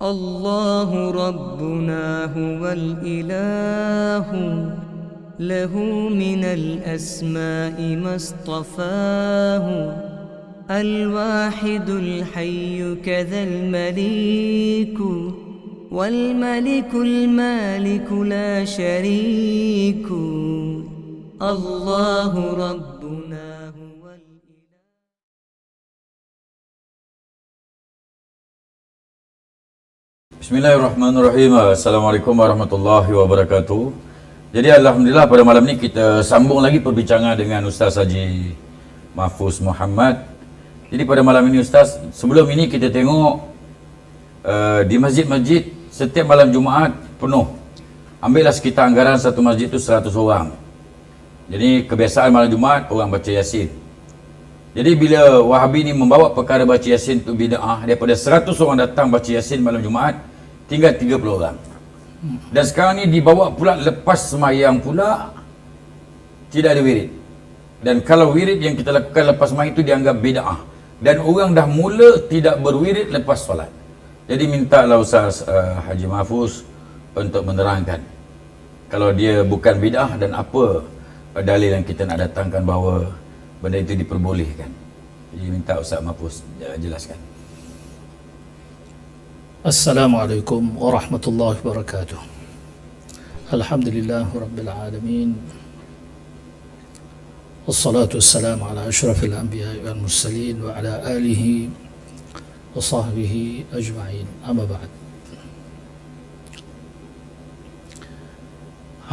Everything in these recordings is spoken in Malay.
الله ربنا هو الإله، له من الأسماء ما اصطفاه، الواحد الحي كذا المليك، والملك المالك لا شريك، الله ربنا هو الإله. Bismillahirrahmanirrahim. Assalamualaikum warahmatullahi wabarakatuh. Jadi alhamdulillah pada malam ni kita sambung lagi perbincangan dengan Ustaz Haji Mahfuz Muhammad. Jadi pada malam ini Ustaz, sebelum ini kita tengok di masjid-masjid setiap malam Jumaat penuh. Ambillah sekitar anggaran satu masjid tu 100 orang. Jadi kebiasaan malam Jumaat orang baca Yasin. Jadi bila Wahabi ni membawa perkara baca Yasin tu bid'ah, daripada 100 orang datang baca Yasin malam Jumaat, tinggal 30 orang. Dan sekarang ni dibawa pula lepas semayang pula, tidak ada wirid. Dan kalau wirid yang kita lakukan lepas semayang itu dianggap bid'ah. Dan orang dah mula tidak berwirid lepas solat. Jadi mintalah Ustaz Haji Mahfuz untuk menerangkan kalau dia bukan bid'ah dan apa dalil yang kita nak datangkan bahawa benda itu diperbolehkan. Jadi minta Ustaz Mahfuz jelaskan. Assalamualaikum warahmatullahi wabarakatuh. Alhamdulillah rabbil alamin. Wassalatu wassalamu ala asyrafil anbiya'i wal mursalin wa ala alihi wa sahbihi ajma'in. Amma ba'd.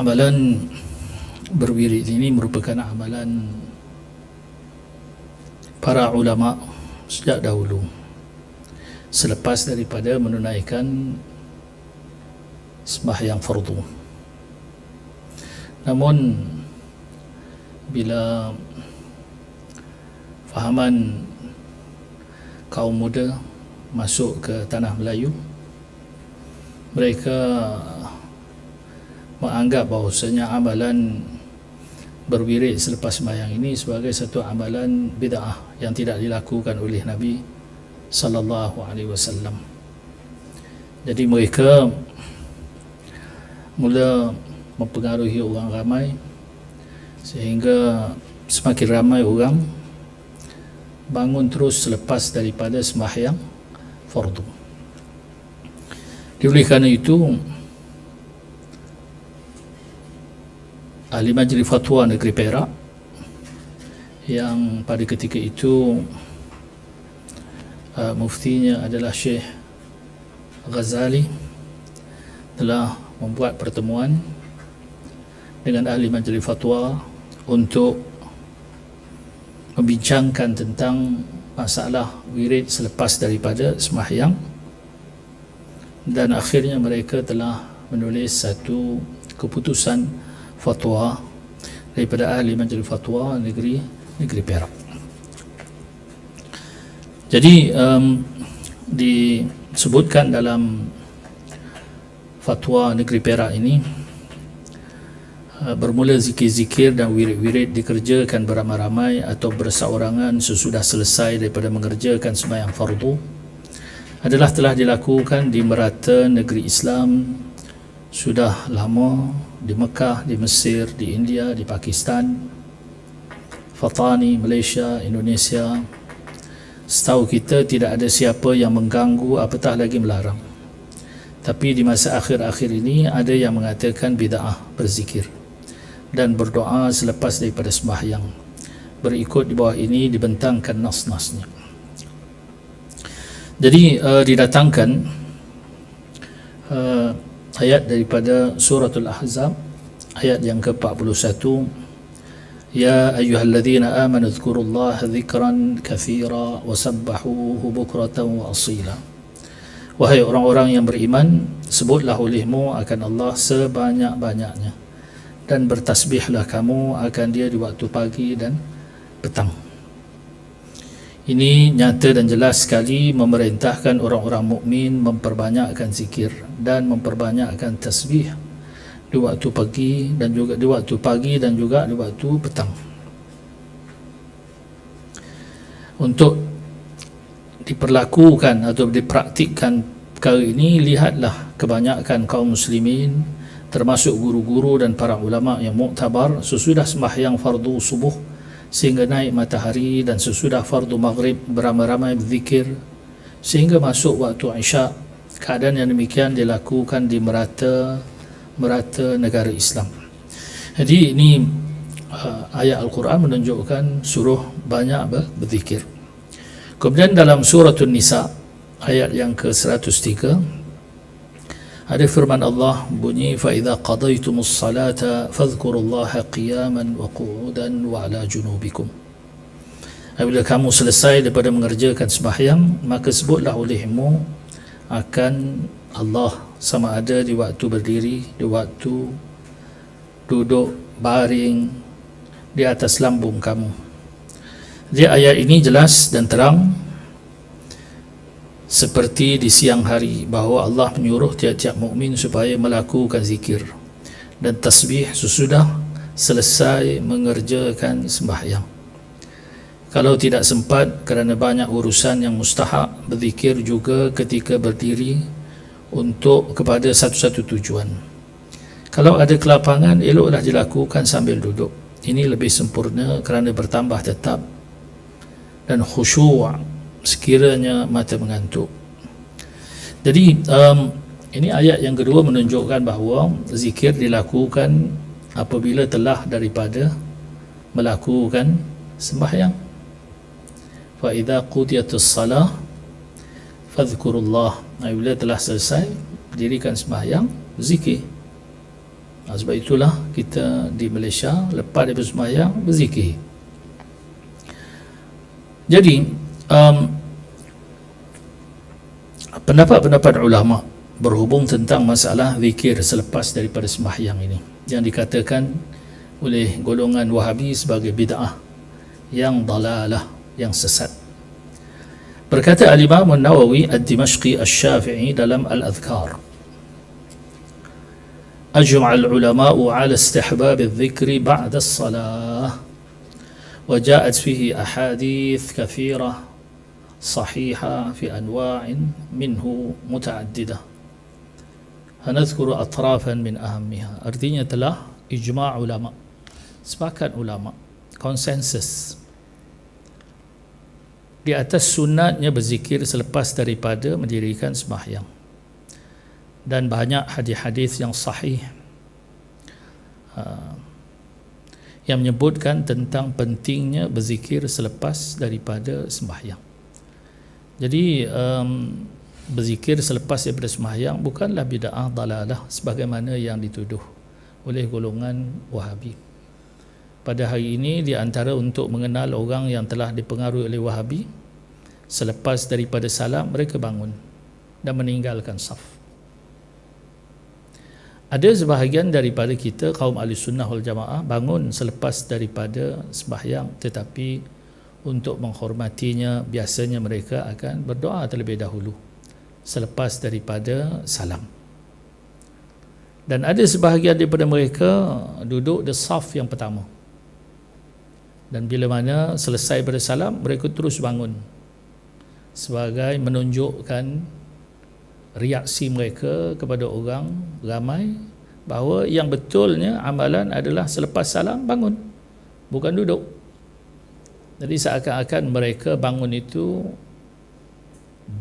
Amalan berwirid ini merupakan amalan para ulama sejak dahulu, selepas daripada menunaikan sembahyang fardu. Namun bila fahaman kaum muda masuk ke tanah Melayu, mereka menganggap bahawasanya amalan berwirid selepas sembahyang ini sebagai satu amalan bid'ah yang tidak dilakukan oleh Nabi sallallahu alaihi wasallam. Jadi mereka mula mempengaruhi orang ramai sehingga semakin ramai orang bangun terus selepas daripada sembahyang fardu. Oleh kerana itu, Ahli Majlis Fatwa Negeri Perak yang pada ketika itu muftinya adalah Syekh Ghazali telah membuat pertemuan dengan ahli majlis fatwa untuk membincangkan tentang masalah wirid selepas daripada sembahyang, dan akhirnya mereka telah menulis satu keputusan fatwa daripada ahli majlis fatwa negeri Perak. Jadi disebutkan dalam fatwa negeri Perak ini, bermula zikir-zikir dan wirid-wirid dikerjakan beramai-ramai atau berseorangan sesudah selesai daripada mengerjakan sembahyang fardu adalah telah dilakukan di merata negeri Islam sudah lama, di Mekah, di Mesir, di India, di Pakistan, Fatani, Malaysia, Indonesia. Setahu kita tidak ada siapa yang mengganggu apatah lagi melarang. Tapi di masa akhir-akhir ini ada yang mengatakan bid'ah berzikir dan berdoa selepas daripada sembahyang. Berikut di bawah ini dibentangkan nas-nasnya. Jadi didatangkan ayat daripada suratul Ahzab, ayat yang ke-41. Ya ayyuhalladzina amanu dzkurullaha dzikran katsira wasabbahuhu bukratan wa asila. Wahai orang-orang yang beriman, sebutlah olehmu akan Allah sebanyak-banyaknya dan bertasbihlah kamu akan dia di waktu pagi dan petang. Ini nyata dan jelas sekali memerintahkan orang-orang mukmin memperbanyakkan zikir dan memperbanyakkan tasbih di waktu pagi dan juga di waktu petang. Untuk diperlakukan atau dipraktikkan perkara ini, lihatlah kebanyakan kaum muslimin termasuk guru-guru dan para ulama yang muktabar sesudah sembahyang fardu subuh sehingga naik matahari dan sesudah fardu maghrib beramai-ramai berzikir sehingga masuk waktu Isya. Keadaan yang demikian dilakukan di merata negara Islam. Jadi ini ayat Al-Quran menunjukkan suruh banyak berzikir. Kemudian dalam surah An-Nisa ayat yang ke-103 ada firman Allah bunyi, fa idza qadaytumus salata fadhkurullaha qiyaman wa qu'udan wa ala junubikum. Apabila kamu selesai daripada mengerjakan sembahyang, maka sebutlah olehmu akan Allah, sama ada di waktu berdiri, di waktu duduk, baring, di atas lambung kamu. Jadi ayat ini jelas dan terang seperti di siang hari bahawa Allah menyuruh tiap-tiap mukmin supaya melakukan zikir dan tasbih sesudah selesai mengerjakan sembahyang. Kalau tidak sempat kerana banyak urusan yang mustahak, berzikir juga ketika berdiri untuk kepada satu-satu tujuan. Kalau ada kelapangan, eloklah dilakukan sambil duduk. Ini lebih sempurna kerana bertambah tetap dan khusyuk sekiranya mata mengantuk. Jadi ini ayat yang kedua menunjukkan bahawa zikir dilakukan apabila telah daripada melakukan sembahyang. Fa idza qudiyatus salah fadhkurullah. Apabila telah selesai dirikan sembahyang, zikir. Sebab itulah kita di Malaysia lepas daripada sembahyang berzikir. Jadi pendapat-pendapat ulama berhubung tentang masalah zikir selepas daripada sembahyang ini yang dikatakan oleh golongan Wahabi sebagai bid'ah yang dalalah, yang sesat. Berkata Al-Imam An-Nawawi Ad-Dimashqi Asy-Syafi'i dalam Al-Adhkar, ajma'a al-ulama'u 'ala istihbab adh-dhikri ba'da as-salah wa ja'at fihi ahadith kathirah صحيحة في أنواع منه متعددة هنذكر أطرافا من أهمها. Artinya telah ijma' ulama, sepakat ulama, konsensus di atas sunatnya berzikir selepas daripada mendirikan sembahyang, dan banyak hadis-hadis yang sahih yang menyebutkan tentang pentingnya berzikir selepas daripada sembahyang. Jadi berzikir selepas daripada sembahyang bukanlah bid'ah dalalah sebagaimana yang dituduh oleh golongan Wahabi. Pada hari ini di antara untuk mengenal orang yang telah dipengaruhi oleh Wahabi, selepas daripada salam mereka bangun dan meninggalkan saf. Ada sebahagian daripada kita kaum Ahlussunnah wal Jamaah bangun selepas daripada sembahyang, tetapi untuk menghormatinya biasanya mereka akan berdoa terlebih dahulu selepas daripada salam. Dan ada sebahagian daripada mereka duduk di saf yang pertama, dan bila mana selesai pada salam mereka terus bangun sebagai menunjukkan reaksi mereka kepada orang ramai bahawa yang betulnya amalan adalah selepas salam bangun, bukan duduk. Jadi seakan-akan mereka bangun itu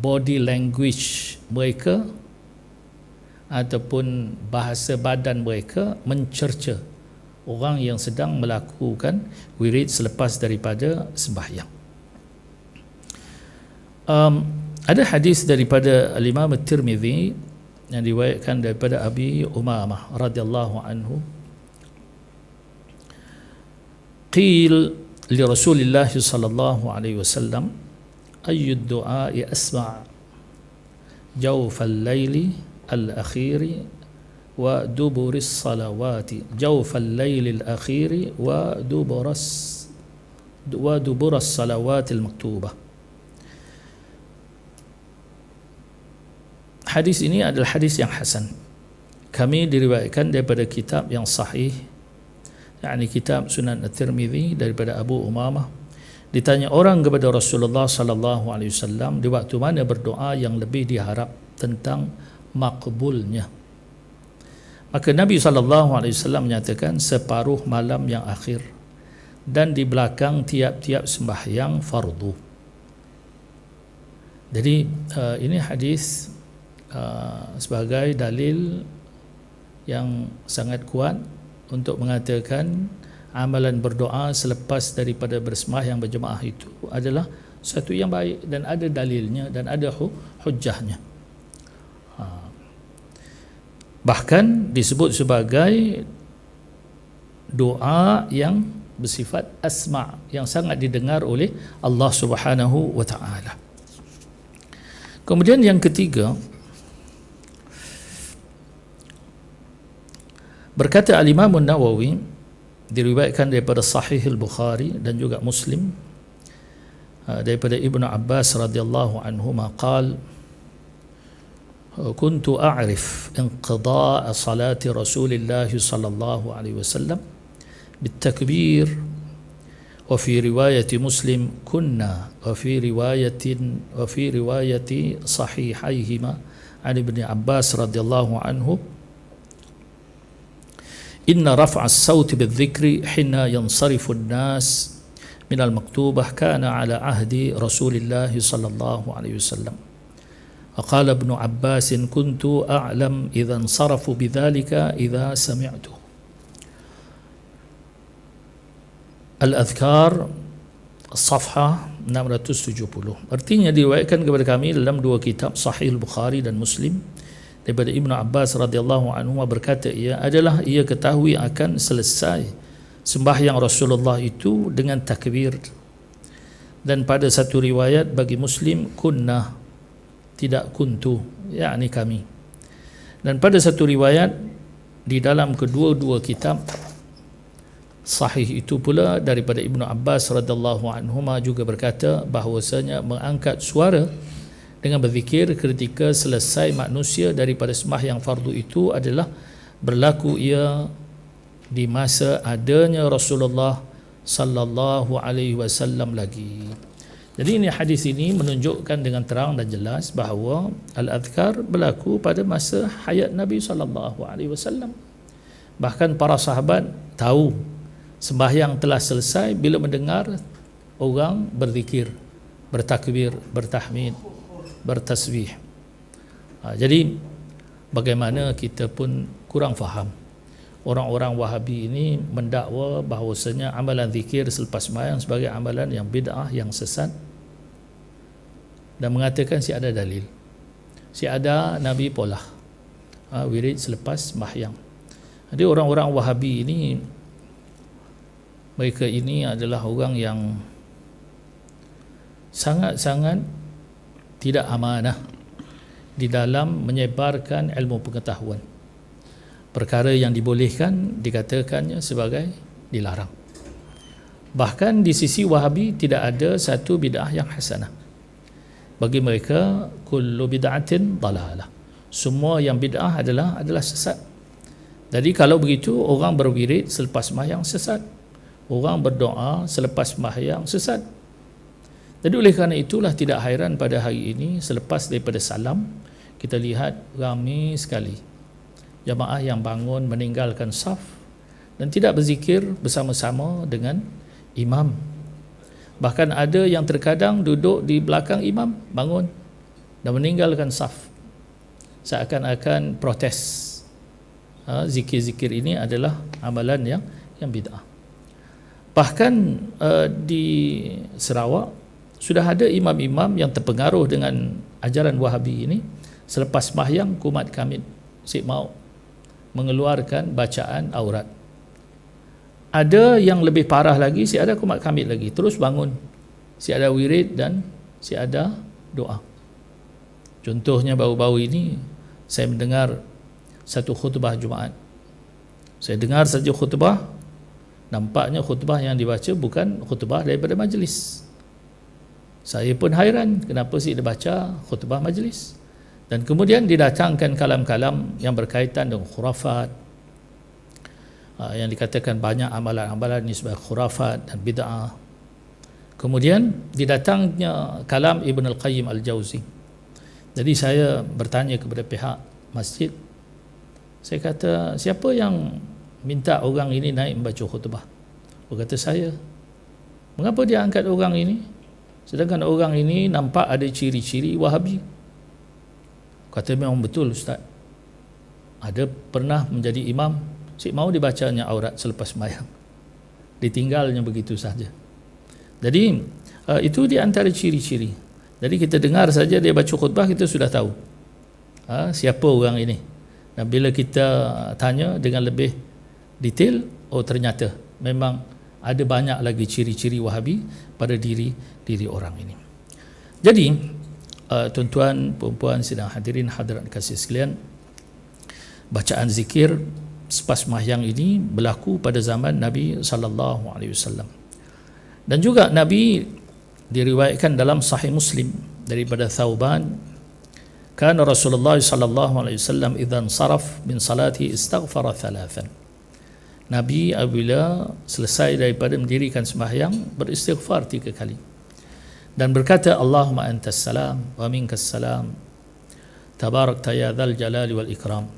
body language mereka ataupun bahasa badan mereka mencerca orang yang sedang melakukan wirid selepas daripada sembahyang. Ada hadis daripada Al-Imam At-Tirmidzi yang diriwayatkan daripada Abi Umamah radhiyallahu anhu, qil li Rasulillah sallallahu alaihi wasallam ayyu ad-du'a asma' jawf al-laili al-akhir wa dubur as-salawati jawf al-laili al-akhir wa dubur as-salawati al-maktubah. Hadis ini adalah hadis yang hasan. Kami diriwayatkan daripada kitab yang sahih, yakni kitab Sunan At-Tirmidzi, daripada Abu Umamah. Ditanya orang kepada Rasulullah sallallahu alaihi wasallam di waktu mana berdoa yang lebih diharap tentang makbulnya. Maka Nabi SAW menyatakan separuh malam yang akhir dan di belakang tiap-tiap sembahyang fardu. Jadi ini hadis sebagai dalil yang sangat kuat untuk mengatakan amalan berdoa selepas daripada bersembahyang berjemaah itu adalah satu yang baik dan ada dalilnya dan ada hujjahnya. Bahkan disebut sebagai doa yang bersifat asma', yang sangat didengar oleh Allah Subhanahu wa taala. Kemudian yang ketiga, berkata Al-Imam An-Nawawi, diriwayatkan daripada Sahih Al-Bukhari dan juga Muslim daripada Ibnu Abbas radhiyallahu anhuma qala kuntu a'rif inqidaa salati Rasulillah sallallahu alaihi wasallam بالتكبير وفي رواية مسلم كنا وفي رواية صحيحيهما عن ابن عباس رضي الله عنه إن رفع الصوت بالذكر حين ينصرف الناس من المكتوبة كان على عهد رسول الله صلى الله عليه وسلم. وقال ابن عباس كنت أعلم إذا انصرفوا بذلك إذا سمعته. Al-Adhkar Safhah 670. Artinya diriwayatkan kepada kami dalam dua kitab Sahih Al-Bukhari dan Muslim daripada Ibnu Abbas radhiyallahu anhu berkata ia ketahui akan selesai sembahyang Rasulullah itu dengan takbir. Dan pada satu riwayat bagi Muslim kunna, tidak kuntu, yakni kami. Dan pada satu riwayat di dalam kedua-dua kitab Sahih itu pula daripada Ibnu Abbas radhiyallahu anhuma juga berkata bahawasanya mengangkat suara dengan berzikir ketika selesai manusia daripada sembahyang fardu itu adalah berlaku ia di masa adanya Rasulullah sallallahu alaihi wasallam lagi. Jadi ini hadis ini menunjukkan dengan terang dan jelas bahawa al-adhkar berlaku pada masa hayat Nabi sallallahu alaihi wasallam. Bahkan para sahabat tahu sembahyang telah selesai bila mendengar orang berzikir, bertakbir, bertahmid, bertasbih. Jadi bagaimana kita pun kurang faham. Orang-orang Wahabi ini mendakwa bahawasanya amalan zikir selepas sembahyang sebagai amalan yang bid'ah, yang sesat, dan mengatakan si ada dalil, si ada Nabi pola wirid selepas sembahyang. Jadi orang-orang Wahabi ini, mereka ini adalah orang yang sangat-sangat tidak amanah di dalam menyebarkan ilmu pengetahuan. Perkara yang dibolehkan dikatakannya sebagai dilarang. Bahkan di sisi Wahabi tidak ada satu bid'ah yang hasanah. Bagi mereka kullu bid'atin dalalah. Semua yang bid'ah adalah sesat. Jadi kalau begitu orang berwirid selepas sembahyang sesat. Orang berdoa selepas sembahyang sesat. Jadi oleh kerana itulah tidak hairan pada hari ini selepas daripada salam kita lihat ramai sekali jamaah yang bangun meninggalkan saf dan tidak berzikir bersama-sama dengan imam. Bahkan ada yang terkadang duduk di belakang imam, bangun dan meninggalkan saf, seakan-akan protes. Zikir-zikir ini adalah amalan yang bid'ah. Bahkan di Sarawak sudah ada imam-imam yang terpengaruh dengan ajaran Wahabi ini, selepas sembahyang kumat kamid si mau mengeluarkan bacaan aurat. Ada yang lebih parah lagi, si ada kumat kamid lagi, terus bangun, si ada wirid dan si ada doa. Contohnya baru-baru ini saya mendengar satu khutbah Jumaat. Saya dengar saja khutbah, nampaknya khutbah yang dibaca bukan khutbah daripada majlis. Saya pun hairan kenapa sih dia baca khutbah majlis. Dan kemudian didatangkan kalam-kalam yang berkaitan dengan khurafat, yang dikatakan banyak amalan-amalan ini sebagai khurafat dan bid'ah. Kemudian didatangnya kalam Ibn Al-Qayyim Al-Jauzi Jadi saya bertanya kepada pihak masjid, saya kata, siapa yang minta orang ini naik membaca khutbah? Dia kata, saya. Mengapa dia angkat orang ini? Sedangkan orang ini nampak ada ciri-ciri Wahabi. Kata, memang betul Ustaz. Ada pernah menjadi imam, cik mau dibacanya aurat selepas sembahyang. Ditinggalnya begitu saja. Jadi itu di antara ciri-ciri. Jadi kita dengar saja dia baca khutbah, kita sudah tahu siapa orang ini. Dan bila kita tanya dengan lebih detail, oh ternyata memang ada banyak lagi ciri-ciri Wahabi pada diri orang ini. Jadi tuan-tuan, puan-puan, sidang hadirin hadirat kasih sekalian, bacaan zikir selepas sembahyang ini berlaku pada zaman Nabi sallallahu alaihi wasallam. Dan juga Nabi diriwayatkan dalam Sahih Muslim daripada Thauban, kana Rasulullah sallallahu alaihi wasallam idza saraf min salati istaghfara thalathan. Nabi apabila selesai daripada mendirikan sembahyang beristighfar 3 kali dan berkata, Allahumma antas salam wa minkas salam tabarakta ya dzal jalali wal ikram.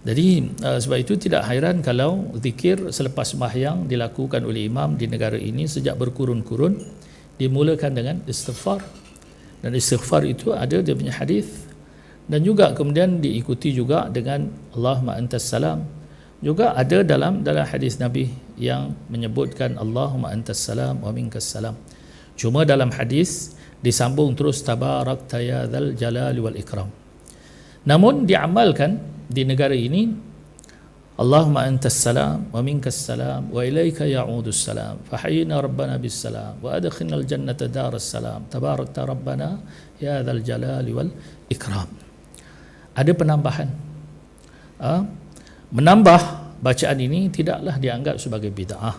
Jadi sebab itu tidak hairan kalau zikir selepas sembahyang dilakukan oleh imam di negara ini sejak berkurun-kurun dimulakan dengan istighfar. Dan istighfar itu ada dia punya hadis, dan juga kemudian diikuti juga dengan Allahumma antas salam. Juga ada dalam hadis Nabi yang menyebutkan Allahumma antas salam wa minkas salam. Cuma dalam hadis disambung terus tabarakta ya dzal jalali wal ikram. Namun diamalkan di negara ini Allahumma antas salam wa minkas salam wa ilaika ya'udus salam fa hayyina rabbana bis salam wa adkhilnal jannata daras salam tabarakta rabbana ya dzal jalali wal ikram. Ada penambahan. Menambah bacaan ini tidaklah dianggap sebagai bid'ah,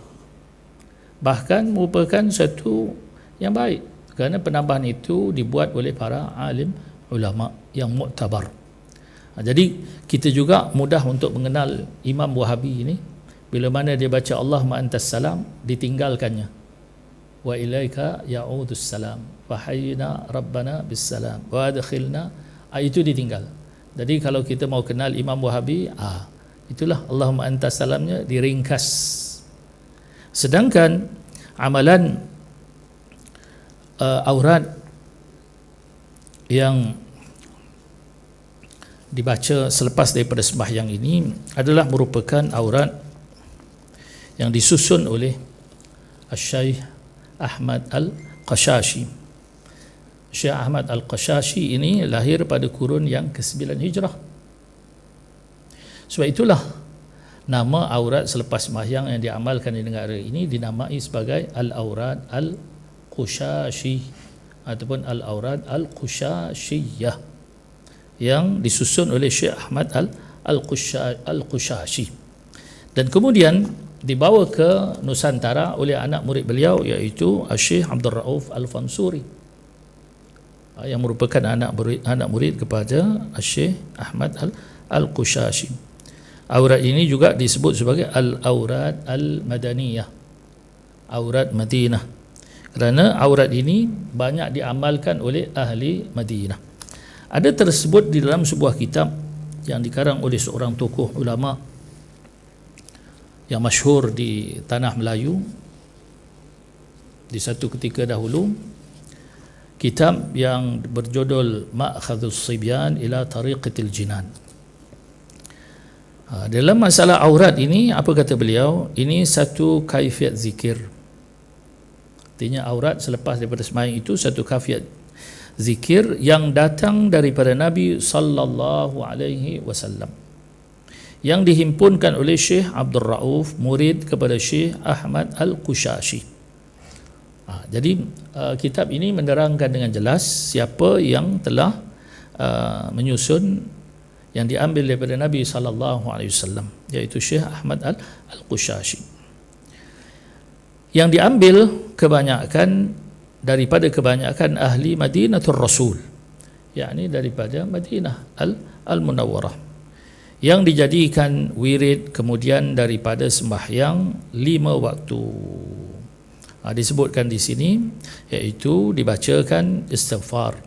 bahkan merupakan satu yang baik, kerana penambahan itu dibuat oleh para alim ulama yang muktabar. Jadi kita juga mudah untuk mengenal Imam Wahabi ini bila mana dia baca Allahumma antas salam ditinggalkannya wa ilaika ya'udus salam wa hayyina rabbana bis salam wa adkhilna, itu ditinggal. Jadi kalau kita mau kenal Imam Wahabi, itulah Allahumma antas salamnya diringkas. Sedangkan amalan aurat yang dibaca selepas daripada sembahyang ini adalah merupakan aurat yang disusun oleh Syekh Ahmad Al-Qashashi. Syekh Ahmad Al-Qashashi ini lahir pada kurun yang ke-9 Hijrah. Sebab itulah nama aurat selepas sembahyang yang diamalkan di negara ini dinamai sebagai Al-Aurat Al-Qushashi ataupun Al-Aurat Al-Qushashiyah yang disusun oleh Syekh Ahmad Al-Qushashi dan kemudian dibawa ke Nusantara oleh anak murid beliau, iaitu Syekh Abdul Rauf Al-Fansuri yang merupakan anak murid kepada Syekh Ahmad Al-Qushashi. Aurat ini juga disebut sebagai Al-Aurat Al-Madaniyah, aurat Madinah, kerana aurat ini banyak diamalkan oleh ahli Madinah. Ada tersebut di dalam sebuah kitab yang dikarang oleh seorang tokoh ulama yang masyhur di tanah Melayu di satu ketika dahulu, kitab yang berjudul Ma'khadhus Sibyan ila Tariqatil Jinan. Dalam masalah aurat ini, apa kata beliau? Ini satu kaifiat zikir. Artinya aurat selepas daripada sembahyang itu satu kaifiat zikir yang datang daripada Nabi sallallahu alaihi wasallam, yang dihimpunkan oleh Syekh Abdul Rauf, murid kepada Syekh Ahmad Al-Qushashi. Jadi kitab ini menerangkan dengan jelas siapa yang telah menyusun, yang diambil daripada Nabi sallallahu alaihi wasallam, iaitu Syekh Ahmad Al-Qushashi, yang diambil daripada kebanyakan ahli Madinatul Rasul, yakni daripada Madinah Al-Munawwarah, yang dijadikan wirid kemudian daripada sembahyang 5 waktu. Disebutkan di sini, iaitu dibacakan istighfar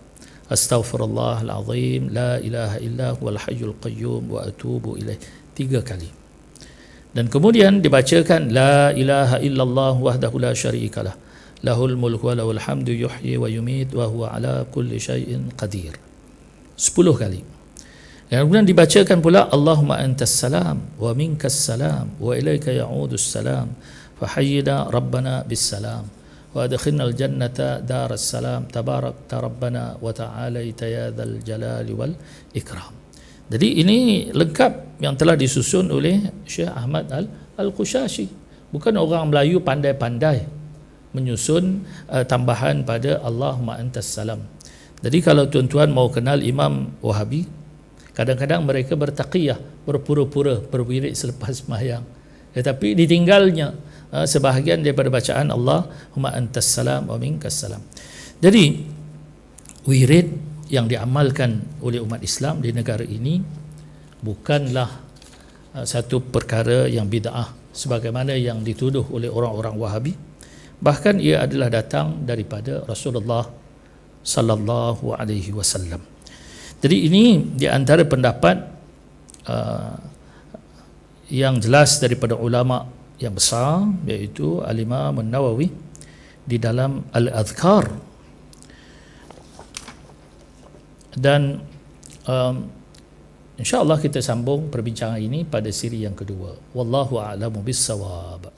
Astaghfirullahal azim, la ilaha illa huwal hayyul qayyum wa atubu ilaih, 3 kali. Dan kemudian dibacakan la ilaha illallah wahdahu la syarikalah, lahul mulku wa lahul hamdu yuhyi wa yumit wa huwa ala kulli syai'in qadir, 10 kali. Dan kemudian dibacakan pula Allahumma antas salam wa minkas salam wa ilaika ya'udus salam fahayyina rabbana bis salam wa adkhilnal jannata daras salam tabarakta rabbana wa ta'alaita ya dzal jalali wal ikram. Jadi ini lengkap yang telah disusun oleh Syekh Ahmad Al-Qushashi. Bukan orang Melayu pandai-pandai menyusun tambahan pada Allahumma antas salam. Jadi kalau tuan-tuan mau kenal Imam Wahabi, kadang-kadang mereka bertaqiyah, berpura-pura berwirid selepas sembahyang, tetapi ditinggalnya sebahagian daripada bacaan Allahumma antas salam wa minkas salam. Jadi wirid yang diamalkan oleh umat Islam di negara ini bukanlah satu perkara yang bid'ah sebagaimana yang dituduh oleh orang-orang Wahabi. Bahkan ia adalah datang daripada Rasulullah sallallahu alaihi wasallam. Jadi ini di antara pendapat yang jelas daripada ulama yang besar, iaitu Al-Imam An-Nawawi di dalam Al-Adhkar. Dan insya-Allah kita sambung perbincangan ini pada siri yang kedua. Wallahu a'lamu bis-shawab.